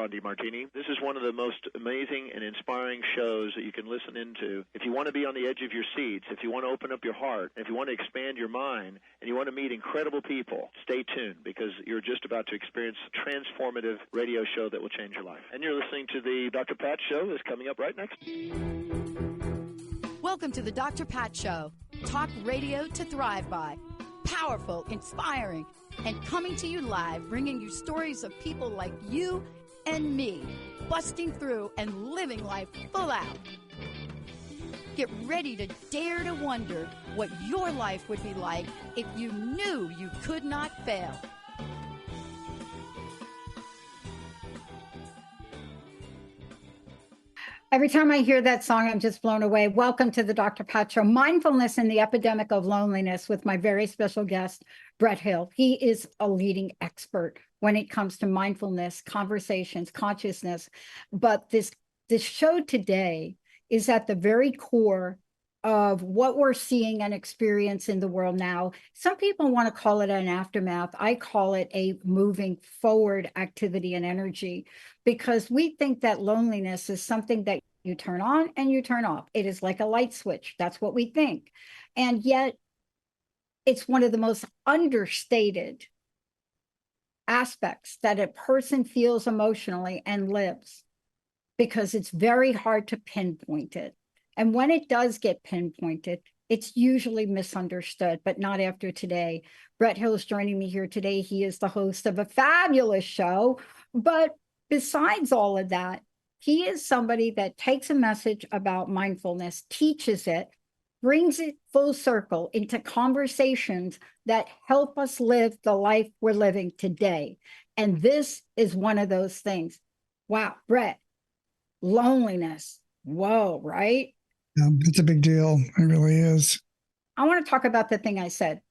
Ron DeMartini. This is one of the most amazing and inspiring shows that you can listen into. If you want to be on the edge of your seats, if you want to open up your heart, if you want to expand your mind, and you want to meet incredible people, stay tuned because you're just about to experience a transformative radio show that will change your life. And you're listening to the Dr. Pat Show that's coming up right next. Welcome to the Dr. Pat Show. Talk radio to thrive by. Powerful, inspiring, and coming to you live, bringing you stories of people like you and me, busting through and living life full out. Get ready to dare to wonder what your life would be like if you knew you could not fail. Every time I hear that song, I'm just blown away. Welcome to the Dr. Pat Show, Mindfulness and the Epidemic of Loneliness with my very special guest, Brett Hill. He is a leading expert when it comes to mindfulness, conversations, consciousness. But this show today is at the very core of what we're seeing and experience in the world now. Some people want to call it an aftermath. I call it a moving forward activity and energy, because we think that loneliness is something that you turn on and you turn off. It is like a light switch. That's what we think. And yet it's one of the most understated aspects that a person feels emotionally and lives, because it's very hard to pinpoint it. And when it does get pinpointed, it's usually misunderstood, but not after today. Brett Hill is joining me here today. He is the host of a fabulous show. But besides all of that, he is somebody that takes a message about mindfulness, teaches it, brings it full circle into conversations that help us live the life we're living today. And this is one of those things. Wow, Brett, loneliness. Whoa, right? It's a big deal. It really is. I want to talk about the thing I said.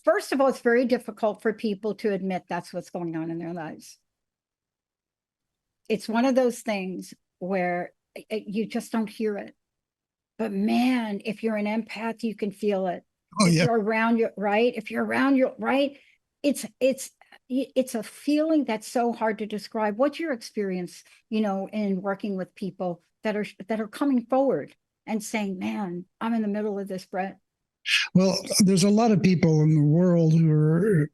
First of all, it's very difficult for people to admit that's what's going on in their lives. It's one of those things where you just don't hear it. But man, if you're an empath, you can feel it. Oh, if yeah. you're around your right, if you're around your right, it's a feeling that's so hard to describe. What's your experience, in working with people that are coming forward and saying, man, I'm in the middle of this, Brett? Well, there's a lot of people in the world who are,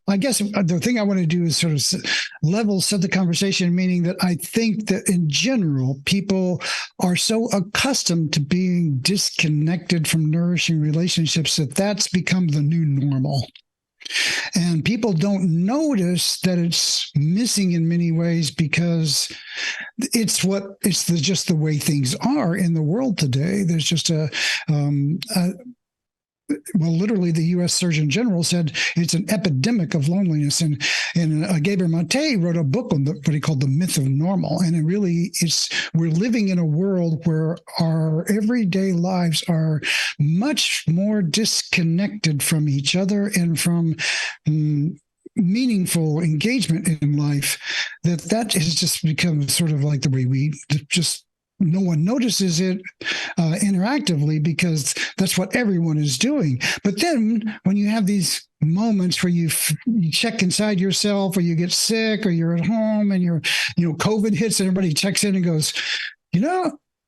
I guess the thing I want to do is sort of level set the conversation, meaning that I think that in general, people are so accustomed to being disconnected from nourishing relationships that that's become the new normal. And people don't notice that it's missing in many ways because it's just the way things are in the world today. There's just literally the U.S. Surgeon General said it's an epidemic of loneliness. And Gabriel Maté wrote a book on what he called the myth of normal. And it really we're living in a world where our everyday lives are much more disconnected from each other and from meaningful engagement in life, that has just become sort of like the way we just no one notices it interactively because that's what everyone is doing. But then when you have these moments where you check inside yourself, or you get sick, or you're at home and COVID hits and everybody checks in and goes,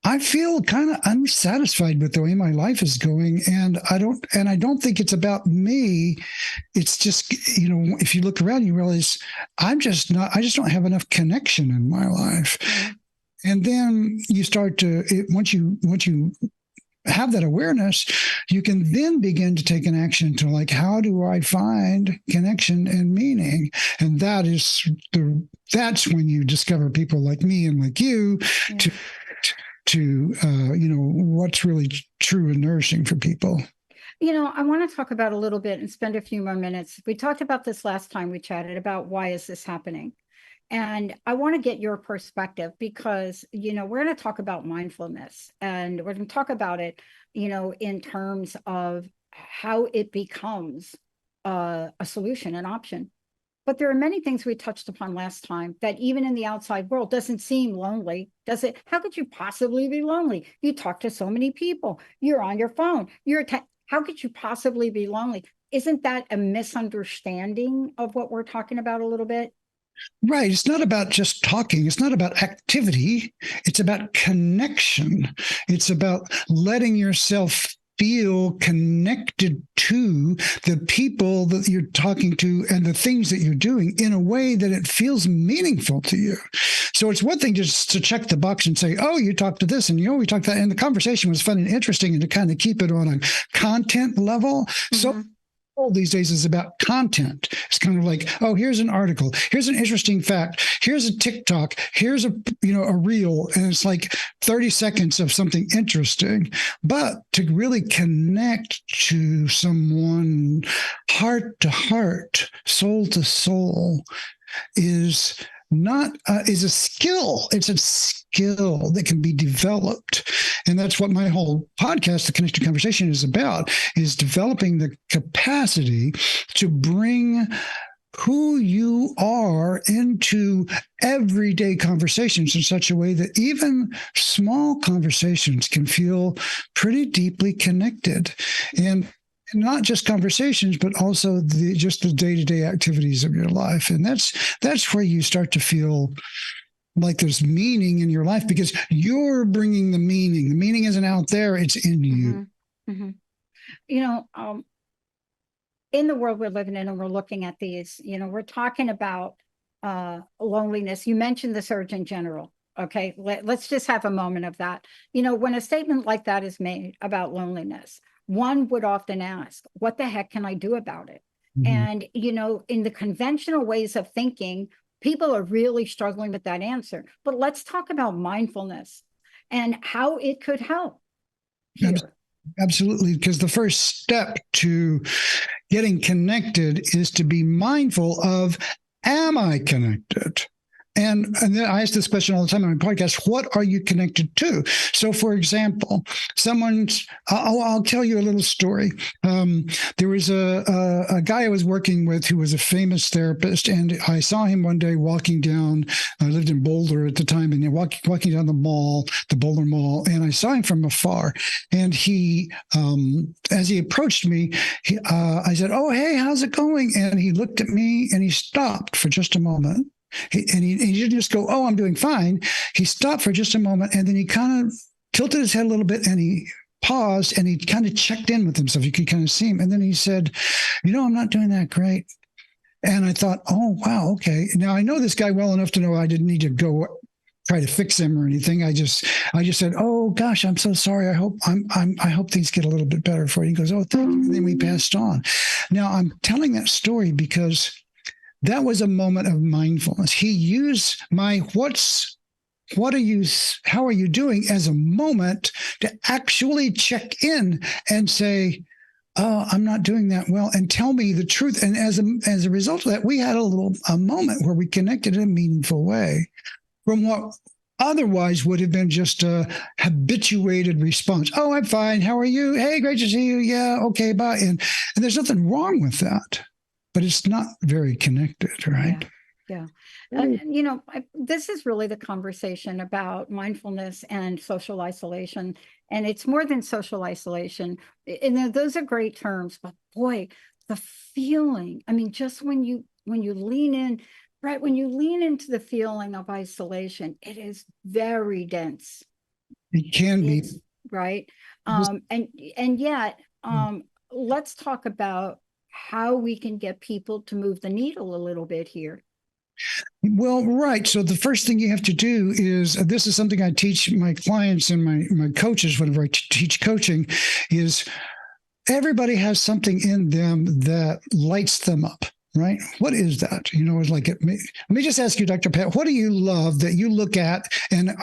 I feel kind of unsatisfied with the way my life is going. And I don't think it's about me. It's just, if you look around, you realize I just don't have enough connection in my life. And then you start to, once you have that awareness, you can then begin to take an action to how do I find connection and meaning? And that's when you discover people like me and like you to what's really true and nourishing for people. I want to talk about a little bit and spend a few more minutes. We talked about this last time we chatted about why is this happening? And I want to get your perspective because, we're going to talk about mindfulness, and we're going to talk about it, in terms of how it becomes a solution, an option. But there are many things we touched upon last time that even in the outside world doesn't seem lonely, does it? How could you possibly be lonely? You talk to so many people. You're on your phone. How could you possibly be lonely? Isn't that a misunderstanding of what we're talking about a little bit? Right. It's not about just talking. It's not about activity. It's about connection. It's about letting yourself feel connected to the people that you're talking to and the things that you're doing in a way that it feels meaningful to you. So it's one thing just to check the box and say, oh, you talked to this and we talked that, and the conversation was fun and interesting, and to kind of keep it on a content level. Mm-hmm. So all these days is about content. It's kind of like, oh, here's an article, here's an interesting fact, here's a TikTok, here's a reel, and it's like 30 seconds of something interesting. But to really connect to someone heart to heart, soul to soul, is a skill. It's a skill that can be developed. And that's what my whole podcast, The Connected Conversation, is about, is developing the capacity to bring who you are into everyday conversations in such a way that even small conversations can feel pretty deeply connected. And not just conversations, but also just the day-to-day activities of your life. And that's where you start to feel like there's meaning in your life, because you're bringing the meaning. The meaning isn't out there, it's in you. Mm-hmm. Mm-hmm. In the world we're living in, and we're looking at these, we're talking about loneliness. You mentioned the Surgeon General. Okay, let's just have a moment of that. When a statement like that is made about loneliness, one would often ask, what the heck can I do about it? Mm-hmm. And, in the conventional ways of thinking, people are really struggling with that answer. But let's talk about mindfulness and how it could help here. Absolutely, because the first step to getting connected is to be mindful of, am I connected? And then I ask this question all the time on my podcast, what are you connected to? So, for example, I'll tell you a little story. There was a guy I was working with who was a famous therapist, and I saw him one day walking down, I lived in Boulder at the time, and walking down the Boulder Mall, and I saw him from afar. And he, as he approached me, I said, oh, hey, how's it going? And he looked at me and he stopped for just a moment. He didn't just go, oh, I'm doing fine. He stopped for just a moment, and then he kind of tilted his head a little bit, and he paused, and he kind of checked in with himself. You could kind of see him. And then he said, I'm not doing that great. And I thought, oh, wow, okay. Now, I know this guy well enough to know I didn't need to go try to fix him or anything. I just said, oh, gosh, I'm so sorry. I hope things get a little bit better for you. He goes, oh, thank you. And then we passed on. Now, I'm telling that story because that was a moment of mindfulness. He used my how are you doing as a moment to actually check in and say, oh, I'm not doing that well, and tell me the truth. And as a result of that, we had a moment where we connected in a meaningful way from what otherwise would have been just a habituated response. Oh, I'm fine. How are you? Hey, great to see you. Yeah. Okay. Bye. And there's nothing wrong with that. But it's not very connected, right? Yeah. This is really the conversation about mindfulness and social isolation. And it's more than social isolation. And those are great terms, but boy, the feeling, just when you lean in, right, when you lean into the feeling of isolation, it is very dense. It can be. Right. And yet, let's talk about how we can get people to move the needle a little bit here. Well, right. So the first thing you have to do is, this is something I teach my clients and my coaches whenever I teach coaching, is everybody has something in them that lights them up, right? What is that? It's like, let me just ask you, Dr. Pat, what do you love that you look at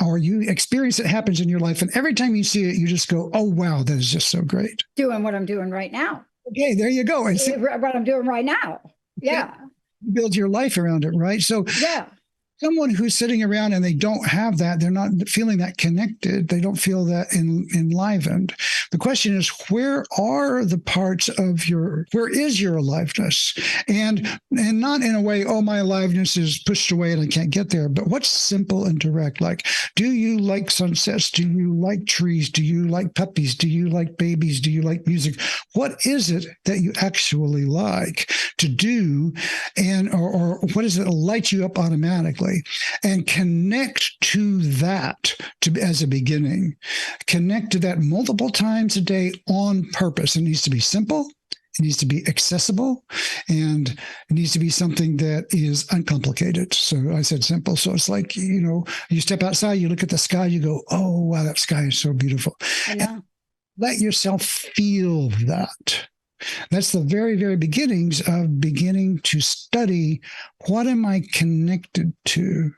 or you experience that happens in your life, and every time you see it, you just go, oh, wow, that is just so great. Doing what I'm doing right now. Okay, there you go. And what I'm doing right now. Yeah. Build your life around it, right? So someone who's sitting around and they don't have that, they're not feeling that connected, they don't feel that enlivened. The question is, where are the parts of where is your aliveness? And not in a way, oh, my aliveness is pushed away and I can't get there, but what's simple and direct? Like, Do you like sunsets? Do you like trees? Do you like puppies? Do you like babies? Do you like music? What is it that you actually like to do? And or what is it that lights you up automatically? And connect to that as a beginning. Connect to that multiple times a day on purpose. It needs to be simple. It needs to be accessible, and it needs to be something that is uncomplicated. So I said simple. So it's like, you step outside, you look at the sky, you go, oh, wow, that sky is so beautiful. I know. And let yourself feel that. That's the very, very beginnings of beginning to study what am I connected to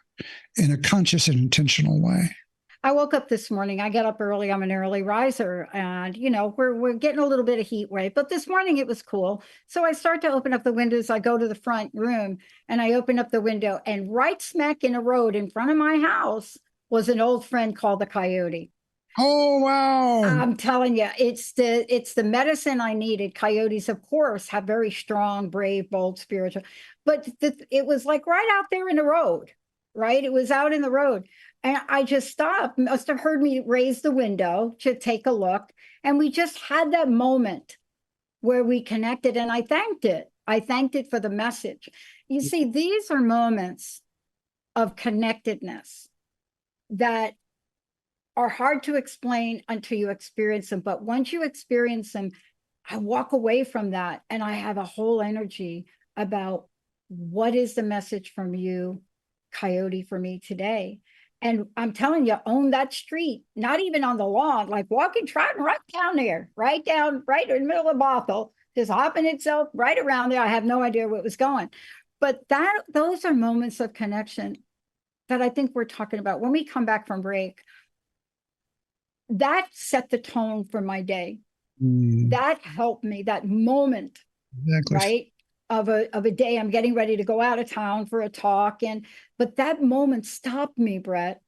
in a conscious and intentional way. I woke up this morning. I get up early. I'm an early riser, and we're getting a little bit of heat wave. But this morning it was cool, so I start to open up the windows. I go to the front room and I open up the window, and right smack in the road in front of my house was an old friend called the coyote. Oh wow! I'm telling you, it's the medicine I needed. Coyotes, of course, have very strong, brave, bold, spiritual, but it was like right out there in the road. Right, it was out in the road. And I just stopped, must have heard me raise the window to take a look. And we just had that moment where we connected, and I thanked it. I thanked it for the message. You see, these are moments of connectedness that are hard to explain until you experience them. But once you experience them, I walk away from that and I have a whole energy about what is the message from you, Coyote, for me today. And I'm telling you, own that street, not even on the lawn, like walking, trotting right down there, right in the middle of Bothell, just hopping itself right around there. I have no idea where it was going. But those are moments of connection that I think we're talking about. When we come back from break, that set the tone for my day. That helped me, that moment, exactly. Right? Of a day, I'm getting ready to go out of town for a talk, but that moment stopped me, Brett.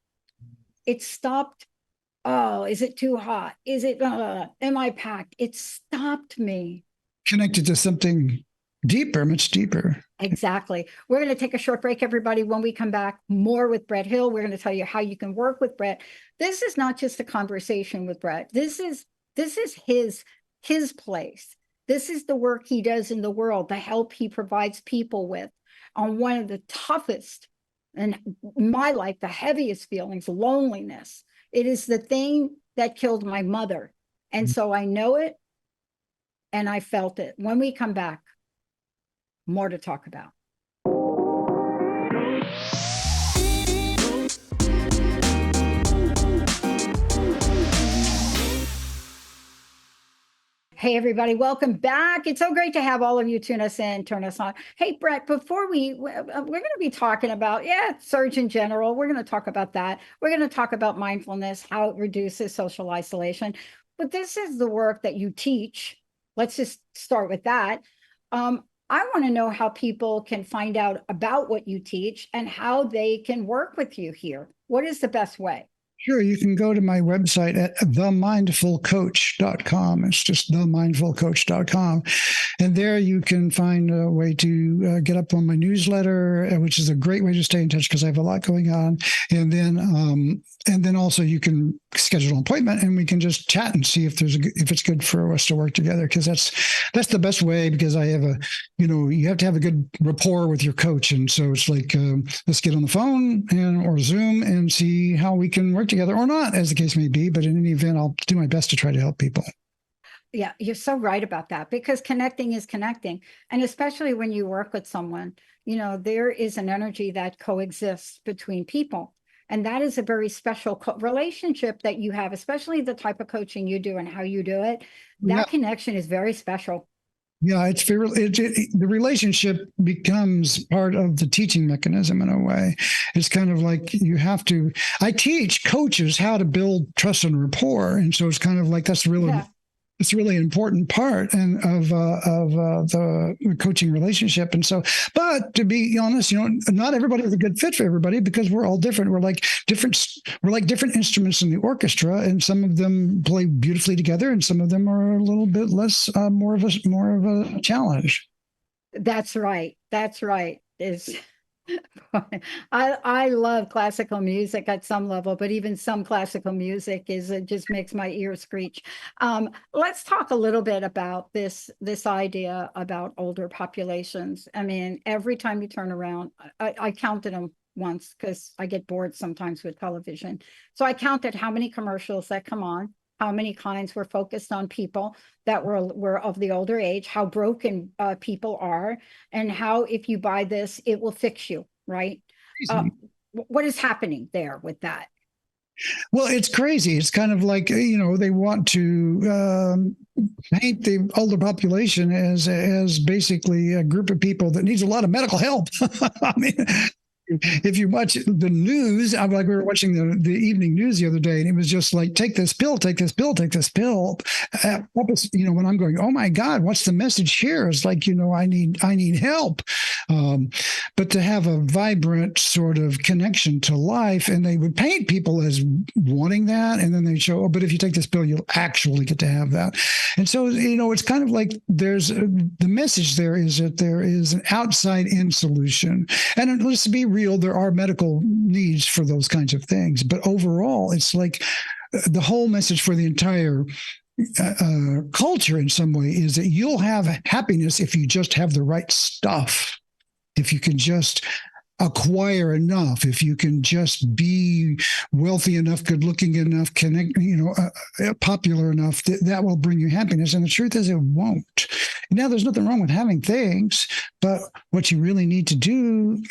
It stopped. Oh, is it too hot? Is it? Am I packed? It stopped me. Connected to something deeper, much deeper. Exactly. We're going to take a short break, everybody. When we come back, more with Brett Hill. We're going to tell you how you can work with Brett. This is not just a conversation with Brett. This is his place. This is the work he does in the world, the help he provides people with on one of the toughest, and in my life, the heaviest feelings, loneliness. It is the thing that killed my mother. And so I know it and I felt it. When we come back, more to talk about. Hey, everybody, welcome back. It's so great to have all of you tune us in, turn us on. Hey, Brett, before we're going to be talking about, Surgeon General. We're going to talk about that. We're going to talk about mindfulness, how it reduces social isolation. But this is the work that you teach. Let's just start with that. I want to know how people can find out about what you teach and how they can work with you here. What is the best way? Sure. You can go to my website at themindfulcoach.com. It's just themindfulcoach.com. And there you can find a way to get up on my newsletter, which is a great way to stay in touch because I have a lot going on. And then also you can schedule an appointment and we can just chat and see if it's good for us to work together. Because that's the best way, because I have you have to have a good rapport with your coach. And so it's like, let's get on the phone or Zoom and see how we can work together, or not, as the case may be. But in any event, I'll do my best to try to help people. Yeah, you're so right about that, because connecting is connecting. And especially when you work with someone, there is an energy that coexists between people. And that is a very special relationship that you have, especially the type of coaching you do and how you do it. That connection is very special. Yeah, the relationship becomes part of the teaching mechanism in a way. It's kind of like I teach coaches how to build trust and rapport. And so it's kind of like that's really it's a really important part of the coaching relationship. And so, but to be honest, not everybody is a good fit for everybody, because we're all different. We're like different instruments in the orchestra, and some of them play beautifully together, and some of them are a little bit less, more of a challenge. That's right. I love classical music at some level, but even some classical music it just makes my ears screech. Let's talk a little bit about this idea about older populations. I mean, every time you turn around, I counted them once because I get bored sometimes with television. So I counted how many commercials that come on, how many kinds were focused on people that were of the older age, how broken people are, and how if you buy this, it will fix you, right? What is happening there with that? Well, it's crazy. It's kind of like, they want to paint the older population as basically a group of people that needs a lot of medical help. I mean, if you watch the news, I'm like, we were watching the evening news the other day, and it was just like, take this pill, take this pill, take this pill. When I'm going, oh my God, what's the message here? It's like, I need help. But to have a vibrant sort of connection to life, and they would paint people as wanting that, and then they show, but if you take this pill, you'll actually get to have that. And so, it's kind of like the message there is that there is an outside-in solution. And let's be real, there are medical needs for those kinds of things. But overall, it's like the whole message for the entire culture in some way is that you'll have happiness if you just have the right stuff. If you can just acquire enough, if you can just be wealthy enough, good looking enough, popular enough, that will bring you happiness. And the truth is it won't. Now, there's nothing wrong with having things, but what you really need to do,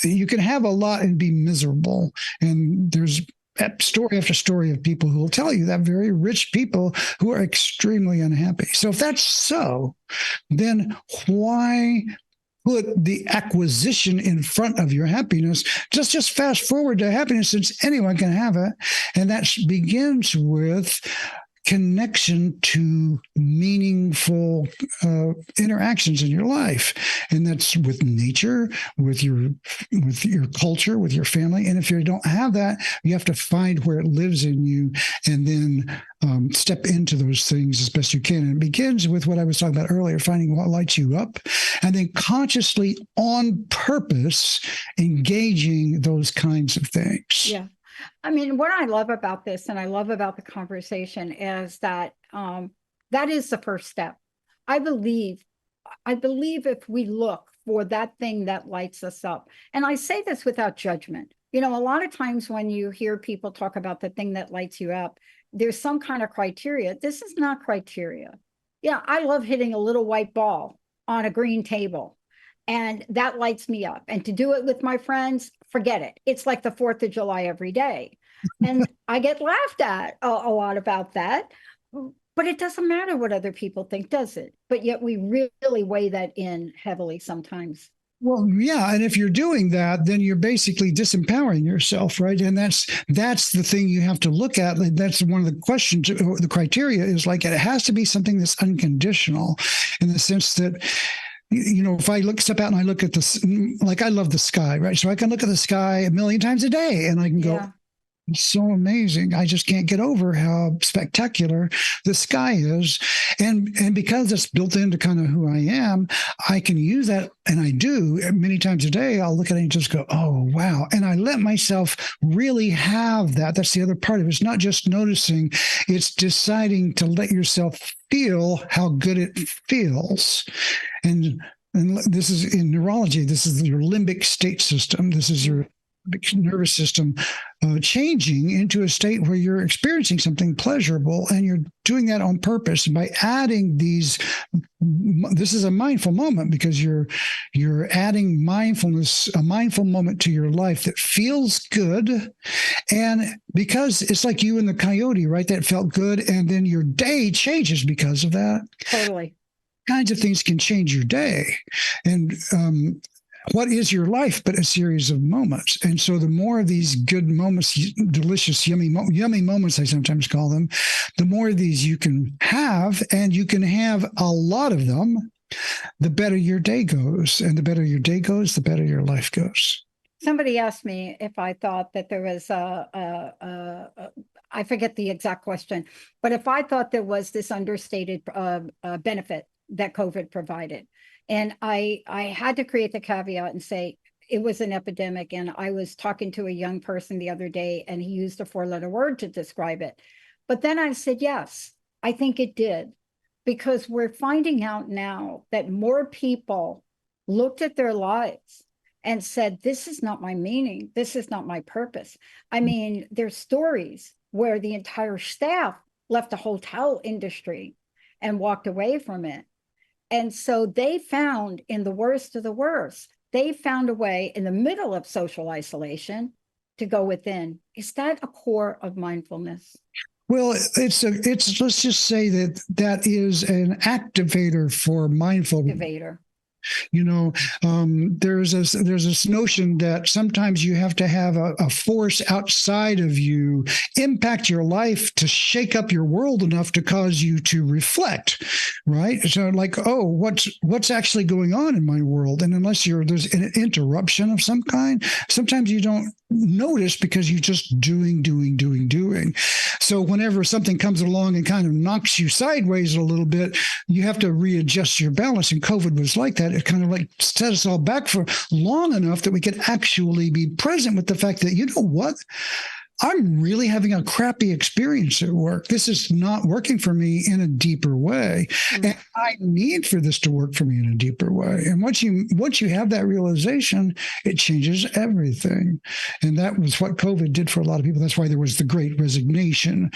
you can have a lot and be miserable. And there's story after story of people who will tell you that, very rich people who are extremely unhappy. So if that's so, then why put the acquisition in front of your happiness? Just fast forward to happiness, since anyone can have it. And that begins with connection to meaningful interactions in your life, and that's with nature, with your culture, with your family. And if you don't have that, you have to find where it lives in you, and then step into those things as best you can. And it begins with what I was talking about earlier, finding what lights you up, and then consciously, on purpose, engaging those kinds of things. Yeah. I mean, what I love about this, and I love about the conversation, is that that is the first step. I believe if we look for that thing that lights us up, and I say this without judgment. A lot of times when you hear people talk about the thing that lights you up, there's some kind of criteria. This is not criteria. Yeah, I love hitting a little white ball on a green table, and that lights me up. And to do it with my friends, forget it. It's like the 4th of July every day. And I get laughed at a lot about that. But it doesn't matter what other people think, does it? But yet we really weigh that in heavily sometimes. Well, yeah. And if you're doing that, then you're basically disempowering yourself, right? And that's the thing you have to look at. That's one of the questions. The criteria is like, it has to be something that's unconditional, in the sense that, if I step out and I look at this, like, I love the sky, right? So I can look at the sky a million times a day, and I can go, it's so amazing. I just can't get over how spectacular the sky is. And because it's built into kind of who I am, I can use that. And I do many times a day. I'll look at it and just go, oh, wow. And I let myself really have that. That's the other part of it. It's not just noticing, it's deciding to let yourself feel how good it feels. And this is in neurology, this is your limbic state system. This is your nervous system changing into a state where you're experiencing something pleasurable, and you're doing that on purpose. And by adding these, this is a mindful moment, because you're adding mindfulness, a mindful moment to your life that feels good. And because it's like you and the coyote, right? That felt good. And then your day changes because of that. Totally. Kinds of things can change your day. And what is your life but a series of moments? And so the more of these good moments, delicious, yummy moments, I sometimes call them, the more of these you can have, and you can have a lot of them, the better your day goes. And the better your day goes, the better your life goes. Somebody asked me if I thought that there was I forget the exact question, but if I thought there was this understated benefit that COVID provided. And I had to create the caveat and say, it was an epidemic. And I was talking to a young person the other day, and he used a 4-letter word to describe it. But then I said, yes, I think it did, because we're finding out now that more people looked at their lives and said, this is not my meaning. This is not my purpose. I mean, there's stories where the entire staff left the hotel industry and walked away from it. And so they found, in the worst of the worst, they found a way in the middle of social isolation to go within. Is that a core of mindfulness? Well, it's let's just say that is an activator for mindfulness. Activator. You know, there's this notion that sometimes you have to have a force outside of you impact your life to shake up your world enough to cause you to reflect, right? So like, oh, what's actually going on in my world? And unless there's an interruption of some kind, sometimes you don't notice because you're just doing. So whenever something comes along and kind of knocks you sideways a little bit, you have to readjust your balance. And COVID was like that. It kind of like set us all back for long enough that we could actually be present with the fact that, you know what? I'm really having a crappy experience at work. This is not working for me in a deeper way. Mm-hmm. And I need for this to work for me in a deeper way. And once you have that realization, it changes everything. And that was what COVID did for a lot of people. That's why there was the Great Resignation.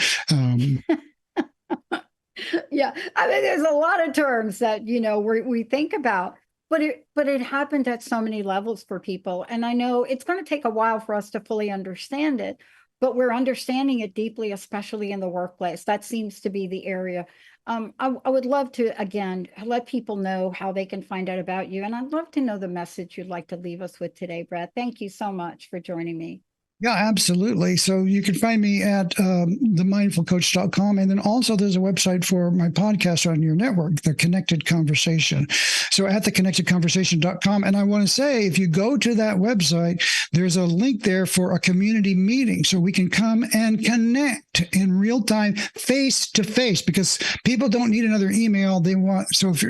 Yeah. I mean, there's a lot of terms that, we think about, but it happened at so many levels for people. And I know it's going to take a while for us to fully understand it, but we're understanding it deeply, especially in the workplace. That seems to be the area. I would love to, again, let people know how they can find out about you. And I'd love to know the message you'd like to leave us with today, Brett. Thank you so much for joining me. Yeah, absolutely. So you can find me at themindfulcoach.com. And then also there's a website for my podcast on your network, The Connected Conversation. So at theconnectedconversation.com. And I want to say, if you go to that website, there's a link there for a community meeting so we can come and connect in real time, face to face, because people don't need another email. They want, so if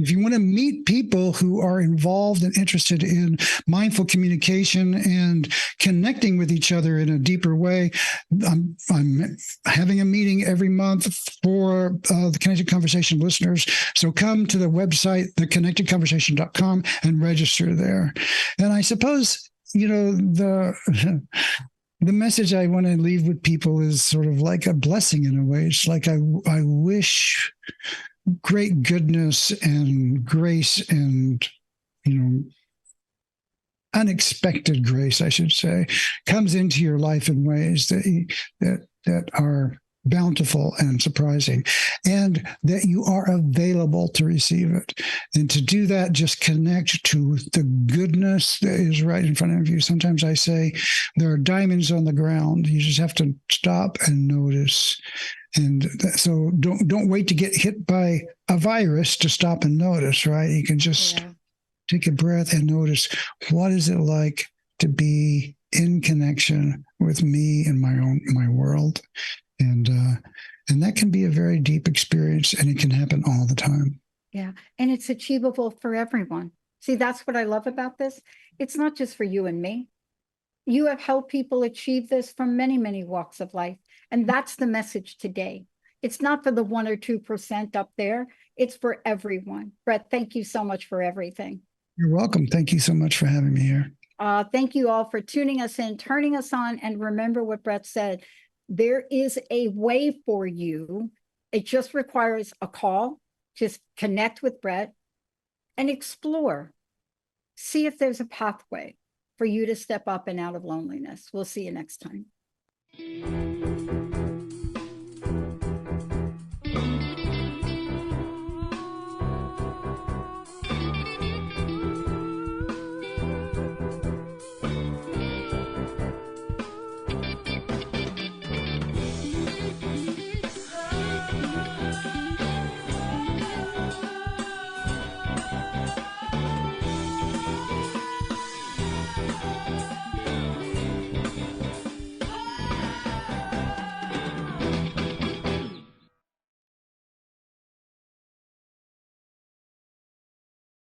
you want to meet people who are involved and interested in mindful communication and connecting with each other in a deeper way, I'm having a meeting every month for the Connected Conversation listeners. So come to the website, theconnectedconversation.com, and register there. And I suppose, the message I want to leave with people is sort of like a blessing in a way. It's like I wish great goodness and grace and, unexpected grace, I should say, comes into your life in ways that are bountiful and surprising, and that you are available to receive it. And to do that, just connect to the goodness that is right in front of you. Sometimes I say there are diamonds on the ground. You just have to stop and notice. And so don't wait to get hit by a virus to stop and notice, right? You can just take a breath and notice, what is it like to be in connection with me and my world? And that can be a very deep experience, and it can happen all the time. Yeah. And it's achievable for everyone. See, that's what I love about this. It's not just for you and me. You have helped people achieve this from many, many walks of life. And that's the message today. It's not for the 1 or 2% up there. It's for everyone. Brett, thank you so much for everything. You're welcome. Thank you so much for having me here. Thank you all for tuning us in, turning us on. And remember what Brett said. There is a way for you. It just requires a call. Just connect with Brett and explore. See if there's a pathway for you to step up and out of loneliness. We'll see you next time.